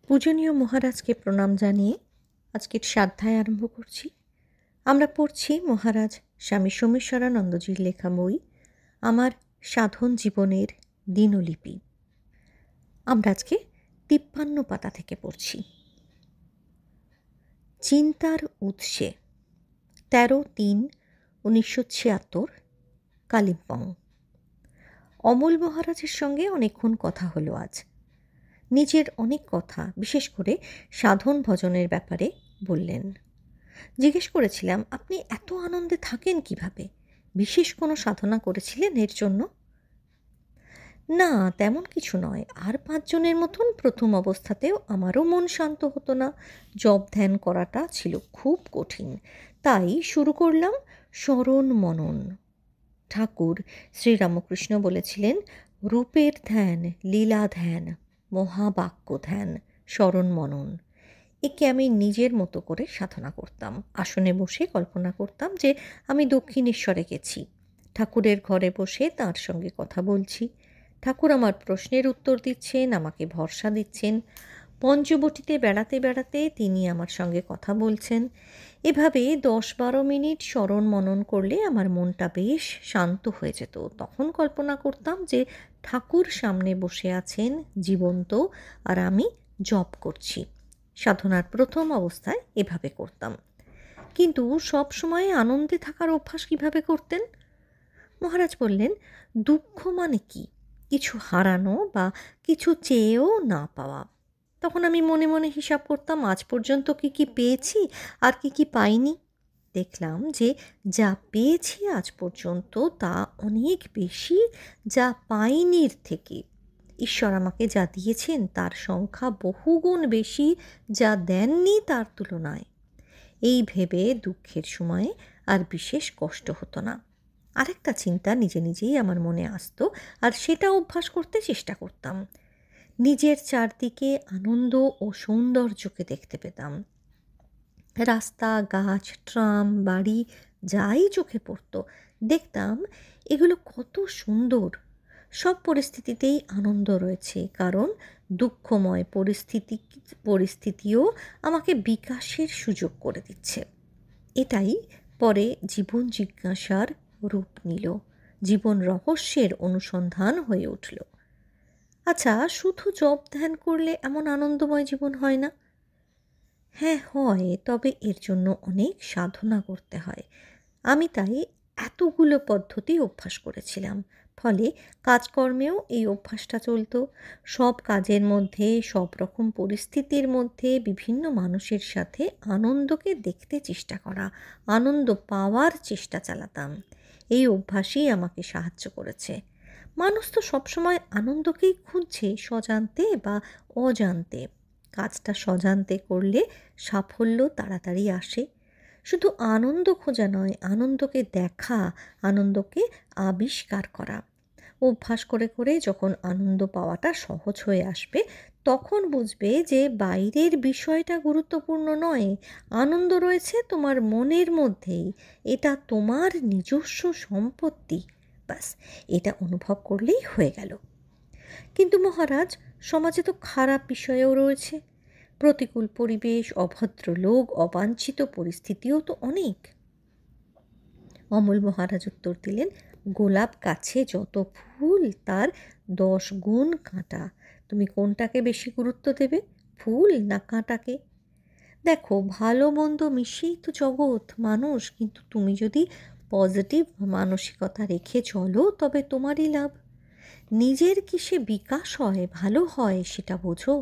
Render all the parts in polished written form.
পূজনীয় মহারাজকে প্রণাম জানিয়ে আজকের স্বাধ্যায় আরম্ভ করছি। আমরা পড়ছি মহারাজ স্বামী সোমেশ্বরানন্দজির লেখা বই আমার সাধন জীবনের দিনলিপি। আমরা আজকে ৫৩ পাতা থেকে পড়ছি। চিন্তার উৎসে ১৩/৩/১৯৭৬ কালিম্পং। অমল মহারাজের সঙ্গে অনেকক্ষণ কথা হলো আজ। নিজের অনেক কথা, বিশেষ করে সাধন ভজনের ব্যাপারে বললেন। জিজ্ঞেস করেছিলাম, আপনি এত আনন্দে থাকেন কিভাবে? বিশেষ কোনো সাধনা করেছিলেন এর জন্য? না, তেমন কিছু নয়। আর ৫ জনের মতন প্রথম অবস্থাতেও আমারও মন শান্ত হতো না। জপ ধ্যান করাটা ছিল খুব কঠিন। তাই শুরু করলাম স্মরণ মনন। ঠাকুর শ্রীরামকৃষ্ণ বলেছিলেন, রূপের ধ্যান, লীলা ধ্যান, মহাবাক্য ধ্যান, স্মরণ মনন। একে আমি নিজের মতো করে সাধনা করতাম। আসনে বসে কল্পনা করতাম যে আমি দক্ষিণেশ্বরে গেছি। ঠাকুরের ঘরে বসে তাঁর সঙ্গে কথা বলছি। ঠাকুর আমার প্রশ্নের উত্তর দিচ্ছেন, আমাকে ভরসা দিচ্ছেন। পঞ্চবটিতে বেড়াতে বেড়াতে তিনি আমার সঙ্গে কথা বলছেন। এভাবে ১০-১২ মিনিট স্মরণ মনন করলে আমার মনটা বেশ শান্ত হয়ে যেত। তখন কল্পনা করতাম যে ঠাকুর সামনে বসে আছেন জীবন্ত, আর আমি জপ করছি। সাধনার প্রথম অবস্থায় এভাবে করতাম। কিন্তু সব সময় আনন্দে থাকার অভ্যাস কিভাবে করতেন? মহারাজ বললেন, দুঃখ মানে কি? কিছু হারানো বা কিছু চেয়েও না পাওয়া। তখন আমি মনে মনে হিসাব করতাম, আজ পর্যন্ত কি কি পেয়েছি আর কি কি পাইনি। দেখলাম যে যা পেয়েছি আজ পর্যন্ত তা অনেক বেশি যা পাইনির থেকে। ঈশ্বর আমাকে যা দিয়েছেন তার সংখ্যা বহুগুণ বেশি যা দেননি তার তুলনায়। এই ভেবে দুঃখের সময়ে আর বিশেষ কষ্ট হতো না। আরেকটা চিন্তা নিজে নিজেই আমার মনে আসতো, আর সেটা অভ্যাস করতে চেষ্টা করতাম। নিজের চারদিকে আনন্দ ও সৌন্দর্যকে দেখতে পেতাম। রাস্তা, গাছ, ট্রাম, বাড়ি যাই চোখে পড়তো দেখতাম এগুলো কত সুন্দর। সব পরিস্থিতিতেই আনন্দ রয়েছে, কারণ দুঃখময় পরিস্থিতিও আমাকে বিকাশের সুযোগ করে দিচ্ছে। এটাই পরে জীবন জিজ্ঞাসার রূপ নিল, জীবন রহস্যের অনুসন্ধান হয়ে উঠল। আচ্ছা, শুধু জপ ধ্যান করলে এমন আনন্দময় জীবন হয় না? হ্যাঁ হয়, তবে এর জন্য অনেক সাধনা করতে হয়। আমি তাই এতগুলো পদ্ধতি অভ্যাস করেছিলাম। ফলে কাজকর্মেও এই অভ্যাসটা চলতো। সব কাজের মধ্যে, সব রকম পরিস্থিতির মধ্যে বিভিন্ন মানুষের সাথে আনন্দকে দেখতে চেষ্টা করা, আনন্দ পাওয়ার চেষ্টা চালাতাম। এই অভ্যাসই আমাকে সাহায্য করেছে। মানুষ তো সবসময় আনন্দকেই খুঁজছে, সজান্তে বা অজান্তে। কাজটা সজান্তে করলে সাফল্য তাড়াতাড়ি আসে। শুধু আনন্দ খোঁজা নয়, আনন্দকে দেখা, আনন্দকে আবিষ্কার করা। অভ্যাস করে করে যখন আনন্দ পাওয়াটা সহজ হয়ে আসবে, তখন বুঝবে যে বাইরের বিষয়টা গুরুত্বপূর্ণ নয়, আনন্দ রয়েছে তোমার মনের মধ্যেই, এটা তোমার নিজস্ব সম্পত্তি। ব্যাস, এটা অনুভব করলেই হয়ে গেল। কিন্তু মহারাজ, সমাজে তো খারাপ বিষয়ও রয়েছে। প্রতিকূল পরিবেশ, অভদ্র লোক, অবাঞ্ছিত পরিস্থিতিও তো অনেক। অমল মহারাজ উত্তর দিলেন, গোলাপ গাছে যত ফুল তার 10 গুণ কাঁটা। তুমি কোনটাকে বেশি গুরুত্ব দেবে, ফুল না কাঁটাকে? দেখো, ভালো মন্দ মিশিয়েই তো জগৎ, মানুষ। কিন্তু তুমি যদি পজিটিভ মানসিকতা রেখে চলো তবে তোমারই লাভ। নিজের কিসে বিকাশ হয়, ভালো হয়, সেটা বোঝো।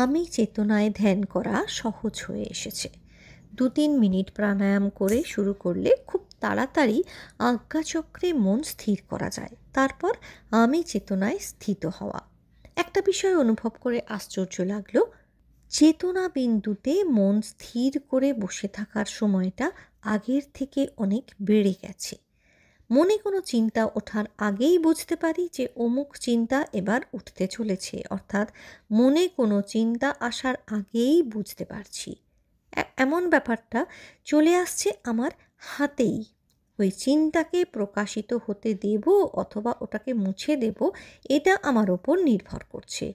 আমি চেতনায় ধ্যান করা সহজ হয়ে এসেছে। ২-৩ মিনিট প্রাণায়াম করে শুরু করলে খুব তাড়াতাড়ি আজ্ঞাচক্রে মন স্থির করা যায়। তারপর আমি চেতনায় স্থিত হওয়া। একটা বিষয় অনুভব করে আশ্চর্য লাগলো, চেতনা বিন্দুতে মন স্থির করে বসে থাকার সময়টা আগের থেকে অনেক বেড়ে গেছে। মনে কোনো চিন্তা ওঠার আগেই বুঝতে পারি যে অমুক চিন্তা এবার উঠতে চলেছে, অর্থাৎ মনে কোনো চিন্তা আসার আগেই বুঝতে পারছি। এমন ব্যাপারটা চলে আসছে আমার হাতেই। ওই চিন্তাকে প্রকাশিত হতে দেব অথবা ওটাকে মুছে দেব, এটা আমার ওপর নির্ভর করছে।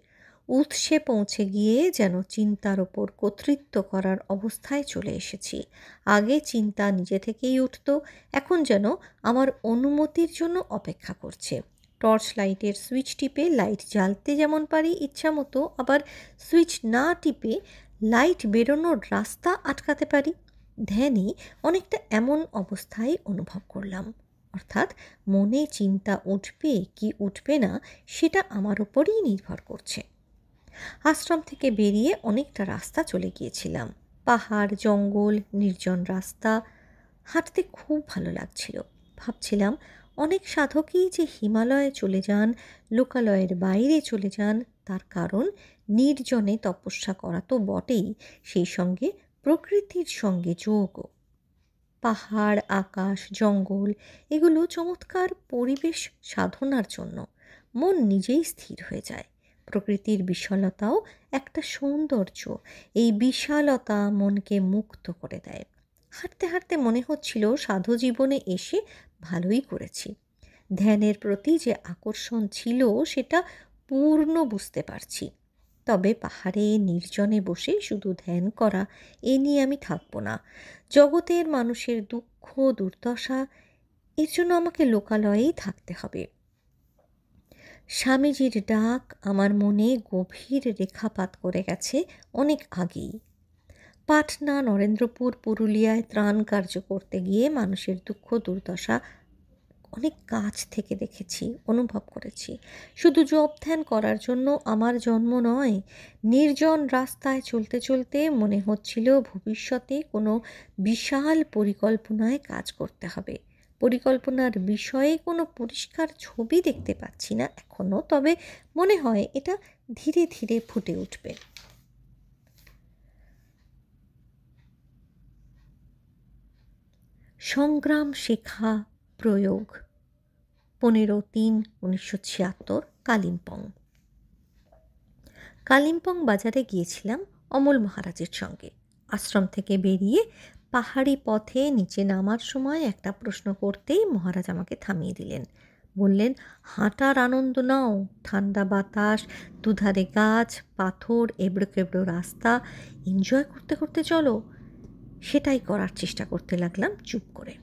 উৎসে পৌঁছে গিয়ে যেন চিন্তার ওপর কর্তৃত্ব করার অবস্থায় চলে এসেছি। আগে চিন্তা নিজে থেকেই উঠত, এখন যেন আমার অনুমতির জন্য অপেক্ষা করছে। টর্চ লাইটের সুইচ টিপে লাইট জ্বালতে যেমন পারি ইচ্ছামতো, আবার সুইচ না টিপে লাইট বেরোনোর রাস্তা আটকাতে পারি। ধ্যানে অনেকটা এমন অবস্থায় অনুভব করলাম। অর্থাৎ মনে চিন্তা উঠবে কি উঠবে না সেটা আমার উপরই নির্ভর করছে। আশ্রম থেকে বেরিয়ে অনেকটা রাস্তা চলে গিয়েছিলাম। পাহাড়, জঙ্গল, নির্জন রাস্তা, হাঁটতে খুব ভালো লাগছিল। ভাবছিলাম অনেক সাধকই যে হিমালয়ে চলে যান, লোকালয়ের বাইরে চলে যান, তার কারণ নির্জনে তপস্যা করা তো বটেই, সেই সঙ্গে প্রকৃতির সঙ্গে যোগও। পাহাড়, আকাশ, জঙ্গল এগুলো চমৎকার পরিবেশ সাধনার জন্য। মন নিজেই স্থির হয়ে যায়। প্রকৃতির বিশালতাও একটা সৌন্দর্য। এই বিশালতা মনকে মুক্ত করে দেয়। হাঁটতে হাঁটতে মনে হচ্ছিল সাধু জীবনে এসে ভালোই করেছি। ধ্যানের প্রতি যে আকর্ষণ ছিল সেটা পূর্ণ বুঝতে পারছি। তবে পাহাড়ে নির্জনে বসে শুধু ধ্যান করা, এ নিয়ে আমি থাকবো না। জগতের মানুষের দুঃখ দুর্দশা, এর জন্য আমাকে লোকালয়েই থাকতে হবে। স্বামীজির ডাক আমার মনে গভীর রেখাপাত করে গেছে অনেক আগেই। পাটনা, নরেন্দ্রপুর, পুরুলিয়ায় ত্রাণ কার্য করতে গিয়ে মানুষের দুঃখ দুর্দশা অনেক কাছ থেকে দেখেছি, অনুভব করেছি। শুধু জপ ধ্যান করার জন্য আমার জন্ম নয়। নির্জন রাস্তায় চলতে চলতে মনে হচ্ছিল ভবিষ্যতে কোনো বিশাল পরিকল্পনায় কাজ করতে হবে। পরিকল্পনার বিষয়ে কোনো পরিষ্কার ছবি দেখতে পাচ্ছি না এখনও, তবে মনে হয় এটা ধীরে ধীরে ফুটে উঠবে। সংগ্রাম শেখা প্রয়োগ, 15/3/1976, কালিম্পং। কালিম্পং বাজারে গিয়েছিলাম অমল মহারাজের সঙ্গে। আশ্রম থেকে বেরিয়ে পাহাড়ি পথে নিচে নামার সময় একটা প্রশ্ন করতেই মহারাজ আমাকে থামিয়ে দিলেন। বললেন, হাঁটার আনন্দ নাও। ঠান্ডা বাতাস, দুধারে গাছ, পাথর, এবড়ো কেবড়ো রাস্তা, এনজয় করতে করতে চলো। সেটাই করার চেষ্টা করতে লাগলাম চুপ করে।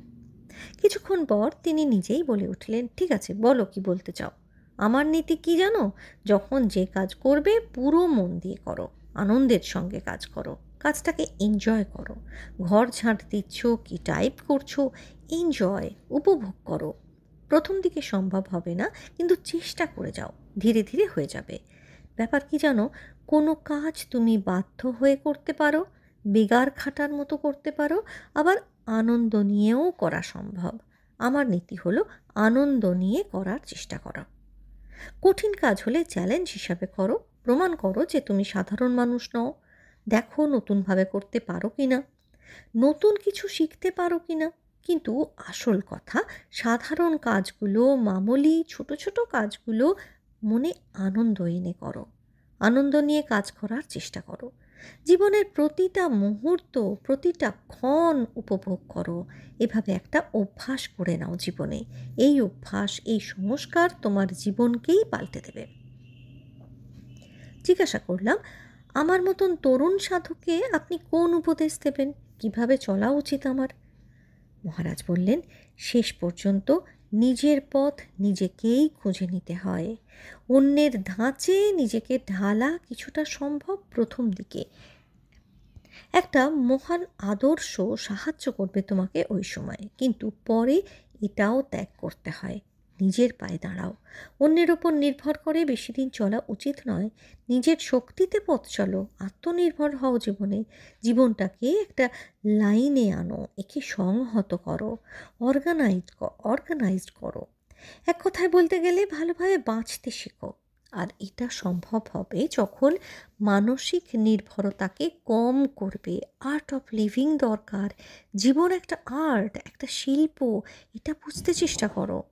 কিছুক্ষণ পর তিনি নিজেই বলে উঠলেন, ঠিক আছে, বলো কি বলতে চাও। আমার নীতি কি জানো? যখন যে কাজ করবে পুরো মন দিয়ে করো, আনন্দের সঙ্গে কাজ করো, কাজটাকে এনজয় করো। ঘর ঝাঁট দিচ্ছ কি টাইপ করছো, এনজয়, উপভোগ করো। প্রথম দিকে সম্ভব হবে না, কিন্তু চেষ্টা করে যাও, ধীরে ধীরে হয়ে যাবে। ব্যাপার কি জানো, কোনো কাজ তুমি বাধ্য হয়ে করতে পারো, বেগার খাটার মতো করতে পারো, আবার আনন্দ নিয়েও করা সম্ভব। আমার নীতি হলো আনন্দ নিয়ে করার চেষ্টা করা। কঠিন কাজ হলে চ্যালেঞ্জ হিসাবে করো, প্রমাণ করো যে তুমি সাধারণ মানুষ নও। দেখো নতুনভাবে করতে পারো কি না, নতুন কিছু শিখতে পারো কি না। কিন্তু আসল কথা, সাধারণ কাজগুলো, মামুলি ছোট ছোট কাজগুলো মনে আনন্দ এনে করো। আনন্দ নিয়ে কাজ করার চেষ্টা করো। জীবনের প্রতিটা মুহূর্ত, প্রতিটা ক্ষণ উপভোগ করো। এভাবে একটা অভ্যাস করে নাও জীবনে। এই অভ্যাস, এই সংস্কার তোমার জীবনকেই পাল্টে দেবে। জিজ্ঞাসা করলাম, আমার মতন তরুণ সাধুকে আপনি কোন উপদেশ দেবেন? কিভাবে চলা উচিত আমার? মহারাজ বললেন, শেষ পর্যন্ত নিজের পথ নিজেকেই খুঁজে নিতে হয়। অন্যের ধাঁচে নিজেকে ঢালা কিছুটা সম্ভব প্রথম দিকে। একটা মহান আদর্শ সাহায্য করবে তোমাকে ওই সময়, কিন্তু পরে এটাও ত্যাগ করতে হয়। নিজের পায়ে দাঁড়াও। অন্যের ওপর নির্ভর করে বেশি দিন চলা উচিত নয়। নিজের শক্তিতে পথ চলো, আত্মনির্ভর হও জীবনে। জীবনটাকে একটা লাইনে আনো, একে সংহত করো, অর্গানাইজড করো। এক কথায় বলতে গেলে ভালোভাবে বাঁচতে শেখো। আর এটা সম্ভব হবে যখন মানসিক নির্ভরতাকে কম করবে। আর্ট অফ লিভিং দরকার। জীবন একটা আর্ট, একটা শিল্প, এটা বুঝতে চেষ্টা করো।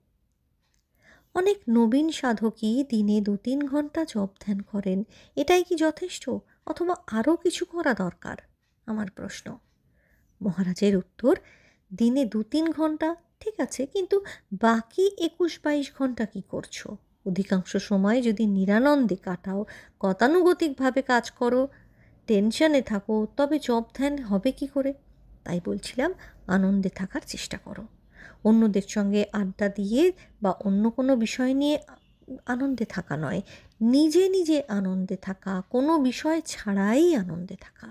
অনেক নবীন সাধকই দিনে 2-3 ঘন্টা জপ ধ্যান করেন। এটাই কি যথেষ্ট, অথবা আরও কিছু করা দরকার? আমার প্রশ্ন। মহারাজের উত্তর, দিনে 2-3 ঘন্টা ঠিক আছে, কিন্তু বাকি 21-22 ঘন্টা কি করছো? অধিকাংশ সময় যদি নিরানন্দে কাটাও, গতানুগতিকভাবে কাজ করো, টেনশনে থাকো, তবে জব ধ্যান হবে কি করে? তাই বলছিলাম, আনন্দে থাকার চেষ্টা করো। অন্যদের সঙ্গে আড্ডা দিয়ে বা অন্য কোনো বিষয় নিয়ে আনন্দে থাকা নয়, নিজে নিজে আনন্দে থাকা, কোনো বিষয় ছাড়াই আনন্দে থাকা।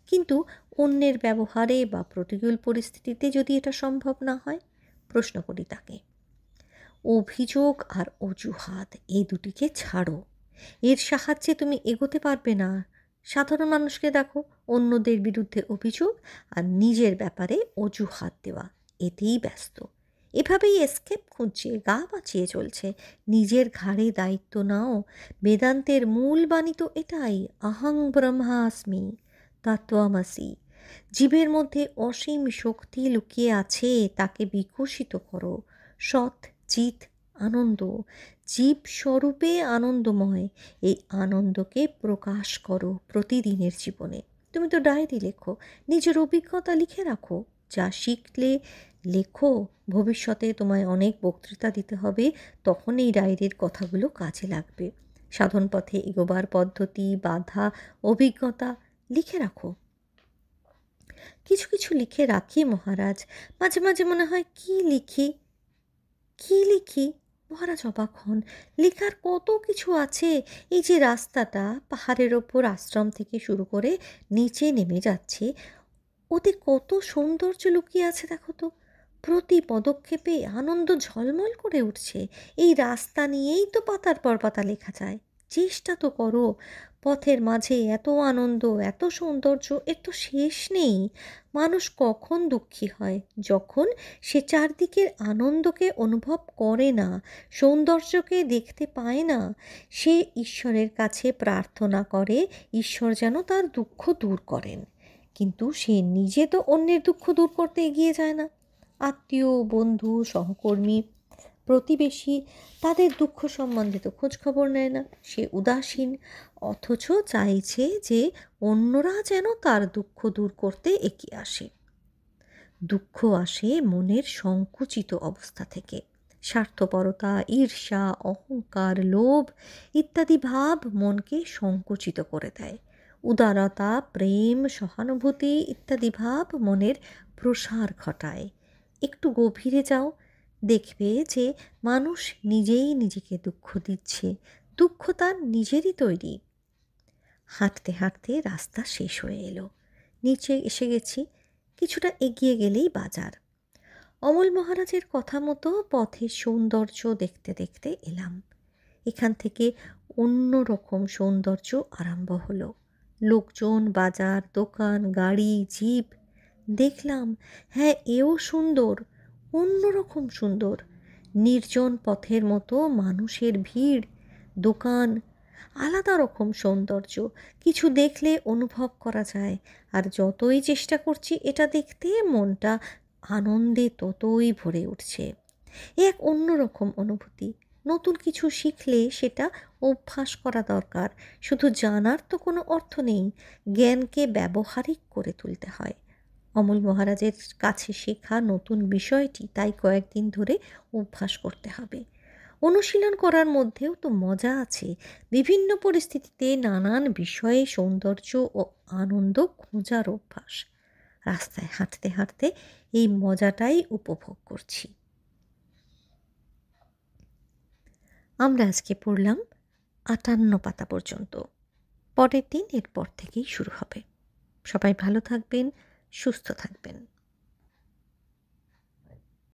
কিন্তু অন্যের ব্যবহারে বা প্রতিকূল পরিস্থিতিতে যদি এটা সম্ভব না হয়, প্রশ্ন করি তাকে, অভিযোগ আর অজুহাত এই দুটিকে ছাড়ো। এর সাহায্যে তুমি এগোতে পারবে না। সাধারণ মানুষকে দেখো, অন্যদের বিরুদ্ধে অভিযোগ আর নিজের ব্যাপারে অজুহাত দেওয়া, এতেই ব্যস্ত। এভাবেই এসকেপ খুঁজছে, গা বাঁচিয়ে চলছে। নিজের ঘাড়ে দায়িত্ব নাও। বেদান্তের মূল বাণী তো এটাই, অহং ব্রহ্মাস্মি তত্ত্বমসি। জীবের মধ্যে অসীম শক্তি লুকিয়ে আছে, তাকে বিকশিত করো। সৎ চিত আনন্দ, জীব স্বরূপে আনন্দময়, এই আনন্দকে প্রকাশ করো প্রতিদিনের জীবনে। তুমি তো ডায়েরি লেখো, নিজের অভিজ্ঞতা লিখে রাখো। যা শিখলে লেখো। ভবিষ্যতে তোমায় অনেক বক্তৃতা দিতে হবে, তখন এই ডায়েরির কথাগুলো কাজে লাগবে। সাধন পথে এগোবার পদ্ধতি, বাধা, অভিজ্ঞতা লিখে রাখো। কিছু কিছু লিখে রাখি মহারাজ। মাঝে মাঝে মনে হয় কি লিখি কি লিখি। মহারাজ অবাক হন, লেখার কত কিছু আছে। এই যে রাস্তাটা পাহাড়ের ওপর আশ্রম থেকে শুরু করে নিচে নেমে যাচ্ছে, ওতে কত সৌন্দর্য লুকিয়ে আছে দেখো তো। প্রতি পদক্ষেপে আনন্দ ঝলমল করে উঠছে। এই রাস্তা নিয়েই তো পাতার পর পাতা লেখা যায়। চেষ্টা তো করো। পথের মাঝে এত আনন্দ, এত সৌন্দর্য, এর তো শেষ নেই। মানুষ কখন দুঃখী হয়? যখন সে চারদিকের আনন্দকে অনুভব করে না, সৌন্দর্যকে দেখতে পায় না। সে ঈশ্বরের কাছে প্রার্থনা করে ঈশ্বর যেন তার দুঃখ দূর করেন, কিন্তু সে নিজে তো অন্যের দুঃখ দূর করতে এগিয়ে যায় না। আত্মীয়, বন্ধু, সহকর্মী, প্রতিবেশী, তাদের দুঃখ সম্বন্ধে তো খোঁজ খবর নেয় না। সে উদাসীন, অথচ চাইছে যে অন্যরা যেন তার দুঃখ দূর করতে এগিয়ে আসে। দুঃখ আসে মনের সংকুচিত অবস্থা থেকে। স্বার্থপরতা, ঈর্ষা, অহংকার, লোভ ইত্যাদি ভাব মনকে সংকুচিত করে দেয়। উদারতা, প্রেম, সহানুভূতি ইত্যাদি ভাব মনের প্রসার ঘটায়। একটু গভীরে যাও, দেখবে যে মানুষ নিজেই নিজেকে দুঃখ দিচ্ছে। দুঃখ তার নিজেরই তৈরি। হাঁটতে হাঁটতে রাস্তা শেষ হয়ে এলো। নিচে এসে গেছি। কিছুটা এগিয়ে গেলেই বাজার। অমল মহারাজের কথা মতো পথের সৌন্দর্য দেখতে দেখতে এলাম। এখান থেকে অন্য রকম সৌন্দর্য আরম্ভ হলো। লোকজন, বাজার, দোকান, গাড়ি, জিপ দেখলাম। হ্যাঁ, এও সুন্দর, অন্যরকম সুন্দর। নির্জন পথের মতো মানুষের ভিড়, দোকান, আলাদা রকম সৌন্দর্য। কিছু দেখলে অনুভব করা যায়, আর যতই চেষ্টা করছি এটা দেখতে, মনটা আনন্দে ততই ভরে উঠছে। এক অন্যরকম অনুভূতি। নতুন কিছু শিখলে সেটা অভ্যাস করা দরকার। শুধু জানার তো কোনো অর্থ নেই, জ্ঞানকে ব্যবহারিক করে তুলতে হয়। অমল মহারাজের কাছে শেখা নতুন বিষয়টি তাই কয়েকদিন ধরে অভ্যাস করতে হবে। অনুশীলন করার মধ্যেও তো মজা আছে। বিভিন্ন পরিস্থিতিতে নানান বিষয়ে সৌন্দর্য ও আনন্দ খোঁজার অভ্যাস। রাস্তায় হাঁটতে হাঁটতে এই মজাটাই উপভোগ করছি। আমরা আজকে পড়লাম ৫৮ পাতা পর্যন্ত। পরের দিন এরপর থেকেই শুরু হবে। সবাই ভালো থাকবেন, সুস্থ থাকবেন।